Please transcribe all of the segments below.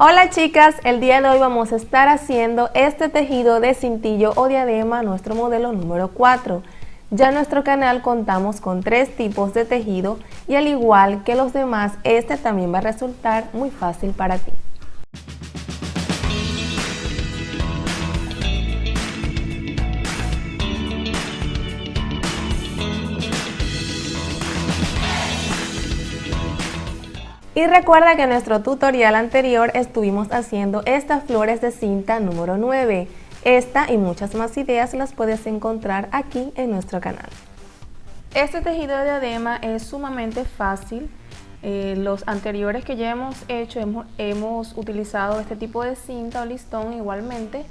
Hola chicas, el día de hoy vamos a estar haciendo este tejido de cintillo o diadema, nuestro modelo número 4. Ya en nuestro canal contamos con 3 tipos de tejido y al igual que los demás, este también va a resultar muy fácil para ti. Y recuerda que en nuestro tutorial anterior estuvimos haciendo estas flores de cinta número 9. Esta y muchas más ideas las puedes encontrar aquí en nuestro canal. Este tejido de diadema es sumamente fácil. Los anteriores que ya hemos hecho hemos utilizado este tipo de cinta o listón igualmente,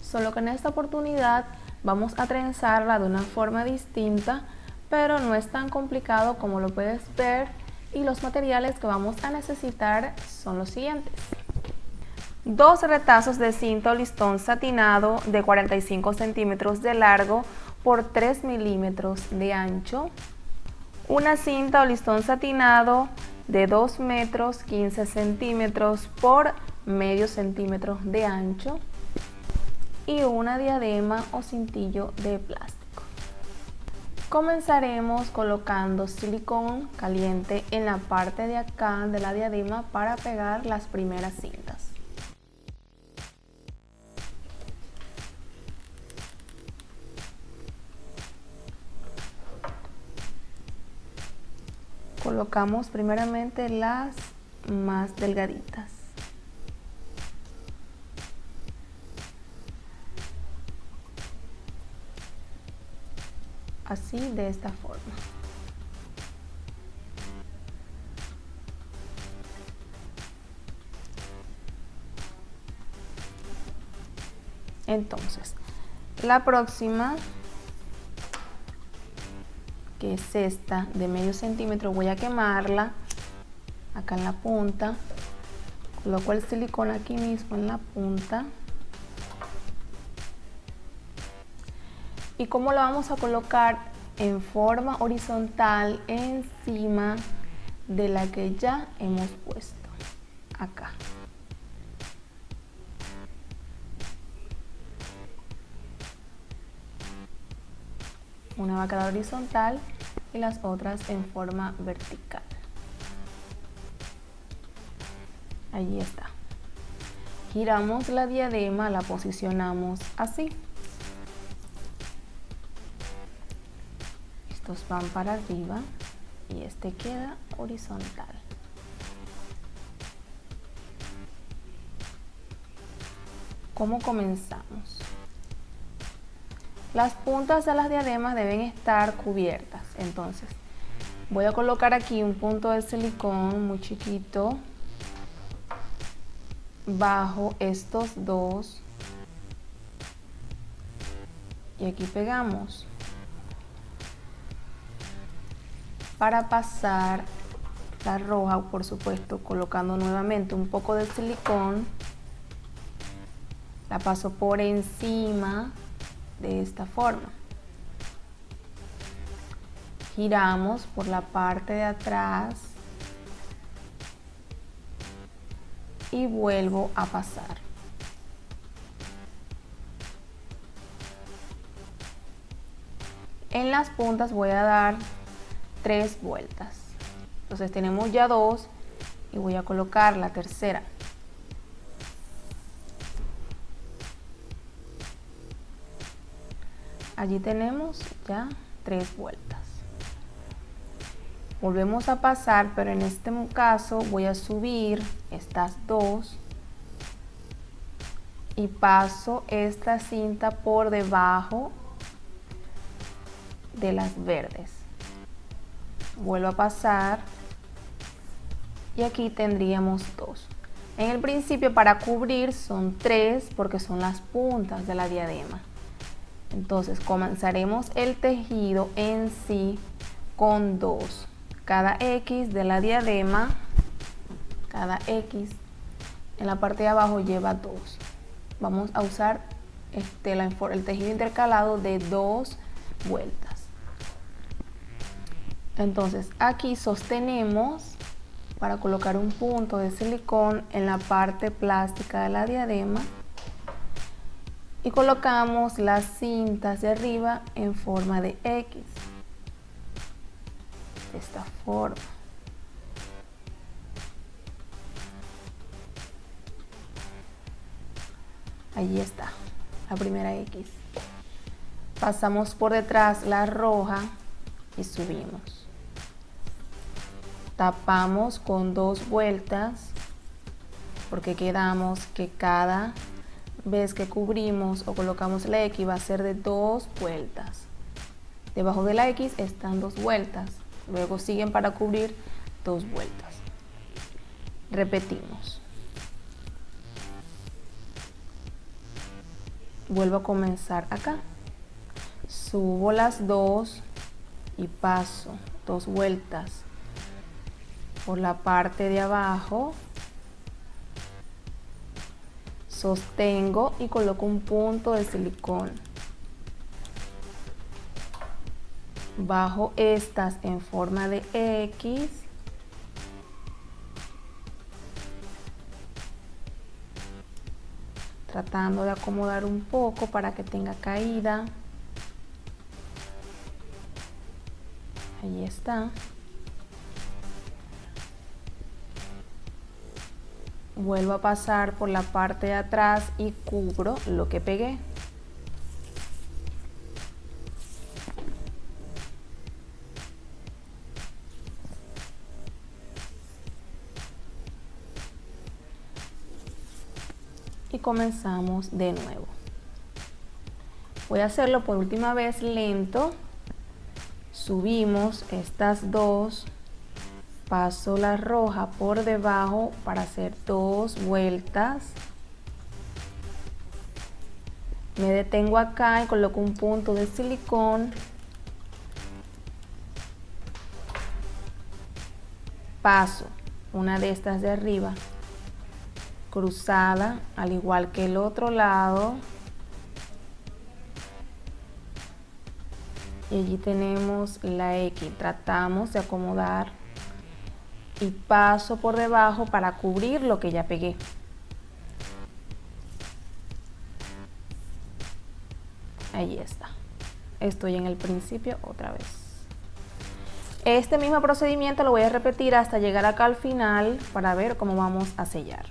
solo que en esta oportunidad vamos a trenzarla de una forma distinta, pero no es tan complicado como lo puedes ver. Y los materiales que vamos a necesitar son los siguientes: 2 retazos de cinta o listón satinado de 45 centímetros de largo por 3 milímetros de ancho, una cinta o listón satinado de 2 metros 15 centímetros por medio centímetro de ancho y una diadema o cintillo de plástico. Comenzaremos colocando silicón caliente en la parte de acá de la diadema para pegar las primeras cintas. Colocamos primeramente las más delgaditas. Así, de esta forma. Entonces, la próxima, que es esta de medio centímetro, voy a quemarla acá en la punta. Coloco el silicón aquí mismo en la punta. ¿Y cómo lo vamos a colocar? En forma horizontal encima de la que ya hemos puesto acá. Una va a quedar horizontal y las otras en forma vertical. Allí está. Giramos la diadema, la posicionamos así. Estos van para arriba y este queda horizontal. ¿Cómo comenzamos? Las puntas de las diademas deben estar cubiertas. Entonces, voy a colocar aquí un punto de silicón muy chiquito bajo estos dos y aquí pegamos. Para pasar la roja, por supuesto, colocando nuevamente un poco de silicón, la paso por encima de esta forma. Giramos por la parte de atrás y vuelvo a pasar. En las puntas voy a dar 3 vueltas. Entonces tenemos ya 2 y voy a colocar la tercera. Allí tenemos ya 3 vueltas. Volvemos a pasar, pero en este caso voy a subir estas 2 y paso esta cinta por debajo de las verdes. Vuelvo a pasar y aquí tendríamos 2. En el principio, para cubrir, son 3 porque son las puntas de la diadema. Entonces comenzaremos el tejido en sí con 2. Cada X de la diadema, cada X en la parte de abajo lleva 2. Vamos a usar el tejido intercalado de 2 vueltas. Entonces aquí sostenemos para colocar un punto de silicón en la parte plástica de la diadema y colocamos las cintas de arriba en forma de X, de esta forma. Allí está, la primera X. Pasamos por detrás la roja y subimos. Tapamos con 2 vueltas porque quedamos que cada vez que cubrimos o colocamos la X va a ser de 2 vueltas. Debajo de la X están 2 vueltas. Luego siguen para cubrir 2 vueltas. Repetimos. Vuelvo a comenzar acá. Subo las 2 y paso 2 vueltas por la parte de abajo. Sostengo y coloco un punto de silicón. Bajo estas en forma de X. Tratando de acomodar un poco para que tenga caída. Ahí está. Vuelvo a pasar por la parte de atrás y cubro lo que pegué. Y comenzamos de nuevo. Voy a hacerlo por última vez lento. Subimos estas 2. Paso la roja por debajo para hacer 2 vueltas. Me detengo acá y coloco un punto de silicón. Paso una de estas de arriba, cruzada, al igual que el otro lado. Y allí tenemos la X. Tratamos de acomodar y paso por debajo para cubrir lo que ya pegué. Ahí está. Estoy en el principio otra vez. Este mismo procedimiento lo voy a repetir hasta llegar acá al final para ver cómo vamos a sellar.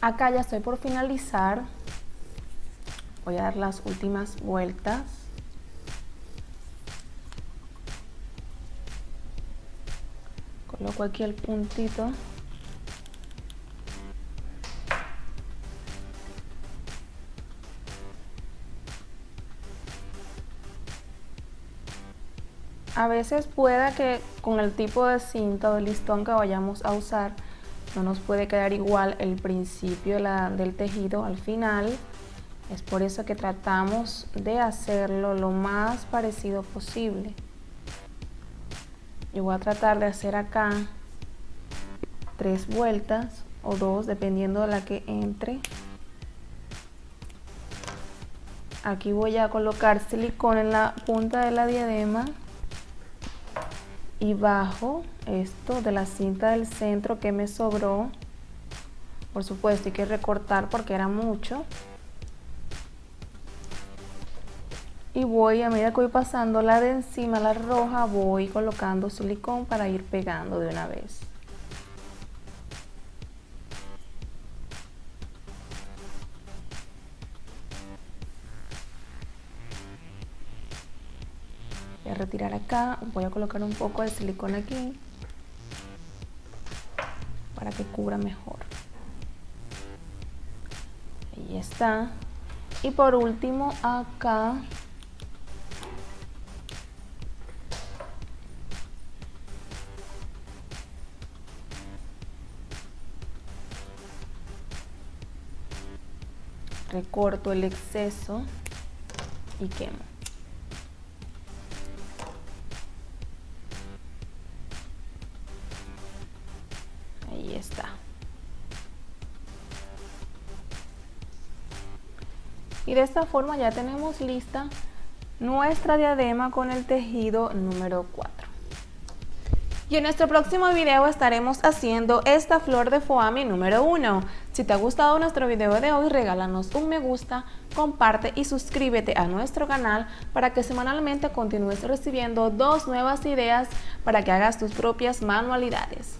Acá ya estoy por finalizar. Voy a dar las últimas vueltas. Coloco aquí el puntito. A veces pueda que con el tipo de cinta o de listón que vayamos a usar no nos puede quedar igual el principio del tejido al final. Es por eso que tratamos de hacerlo lo más parecido posible. Yo voy a tratar de hacer acá 3 vueltas o 2, dependiendo de la que entre. Aquí voy a colocar silicón en la punta de la diadema y bajo esto de la cinta del centro que me sobró. Por supuesto hay que recortar porque era mucho. Y voy, a medida que voy pasando la de encima, la roja, voy colocando silicón para ir pegando de una vez. Voy a retirar acá, voy a colocar un poco de silicón aquí para que cubra mejor. Ahí está. Y por último acá recorto el exceso y quemo. Ahí está. Y de esta forma ya tenemos lista nuestra diadema con el tejido número 4. Y en nuestro próximo video estaremos haciendo esta flor de foamy número 1. Si te ha gustado nuestro video de hoy, regálanos un me gusta, comparte y suscríbete a nuestro canal para que semanalmente continúes recibiendo 2 nuevas ideas para que hagas tus propias manualidades.